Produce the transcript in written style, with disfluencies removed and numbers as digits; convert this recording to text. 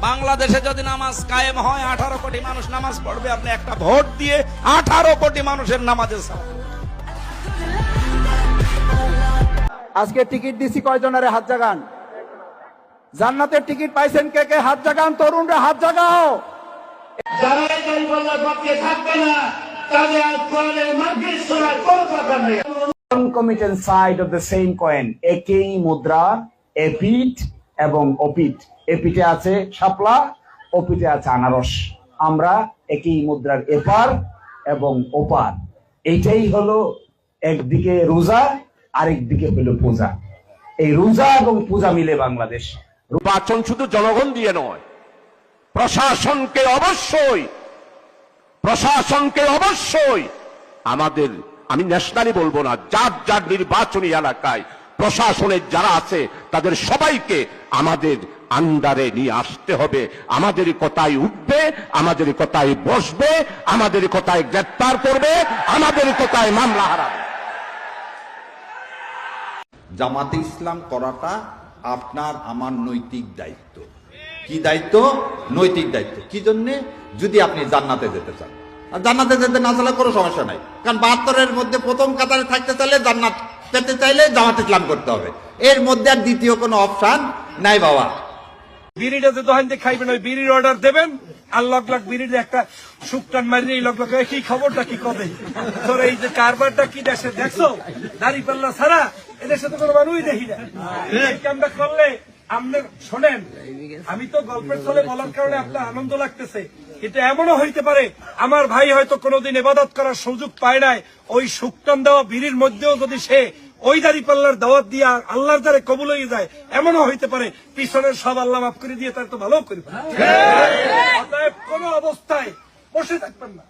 বাংলাদেশে যদি নামাজ কায়েম হয় 18 কোটি মানুষ নামাজ পড়বে, আপনি একটা ভোট দিয়ে 18 কোটি মানুষের নামাজে সালাত। আজকে টিকিট দিছি কয়জনের হাত জাগান? জান্নাতের টিকিট পাইছেন কে কে? হাত জাগান, তরুণরা হাত জাগাও। যারা এই দাঁড়িপাল্লার পক্ষে থাকবে না তাদের আর কোরআনের মাহফিল শোনার কোনো কথা নেই। Concomitant side of the same coin, একই মুদ্রা, এপিঠ এবং ওপিঠ। এপিঠে আছে শাপলা, ওপিঠে আছে আনারস। আমরা একই মুদ্রার এপার এবং ওপার। এইটাই হলো একদিকে রোজা, আরেকদিকে হলো পূজা। এই রোজা এবং পূজা মিলে বাংলাদেশ। নির্বাচন শুধু জনগণ দিয়ে নয়, প্রশাসনকে অবশ্যই আমাদের, আমি ন্যাশনালি বলবো না, যার যার নির্বাচনী এলাকায় প্রশাসনের যারা আছে তাদের সবাইকে আমাদের আন্ডারে নিয়ে আসতে হবে। আমাদের কথায় উঠবে, আমাদের কথায় বসবে, আমাদের কথায় গ্রেপ্তার করবে, আমাদের কথায় মামলা হারাবে। জামাতে ইসলাম করাটা আপনার আমার নৈতিক দায়িত্ব। কি দায়িত্ব? নৈতিক দায়িত্ব। কি জন্যে? যদি আপনি জান্নাতে যেতে চান। আর জান্নাতে যেতে না চাইলে কোনো সমস্যা নাই, কারণ 72-এর মধ্যে প্রথম কাতারে থাকতে চাইলে, জান্নাত পেতে চাইলে জামাত ইসলাম করতে হবে। এর মধ্যে আর দ্বিতীয় কোনো অপশন নাই বাবা। বিড়িটা যে দোকান থেকে খাইবেন, ওই বিড়ির অর্ডার দেবেন, আর লক লক বিড়ির একটা শুকটান মারিয়ে লক লক কি খবরটা কি কবে তোর এই যে কারবারটা কি দেশে দেখছো? দাঁড়িপাল্লা ছাড়া এদেশে তো কোনো মানুষই দেখি না। এই কামটা করলে আপনি শোনেন, আমি তো গল্পের ছলে বলার কারণে আপনার আনন্দ লাগতেছে, কিন্তু এমনও হইতে পারে আমার ভাই হয়তো কোনোদিন ইবাদত করার সুযোগ পায় নাই, ওই শুকটান দেওয়া বিড়ির মধ্যেও যদি সে ওই দাঁড়িপাল্লার দাওয়াত দিয়ে আল্লাহর দ্বারে কবুল হয়ে যায়, এমনও হইতে পারে পিছনের সব আল্লাহ মাফ করে দিয়ে তার তো ভালো করবে। অতএব কোনো অবস্থায় বসে থাকবেন না।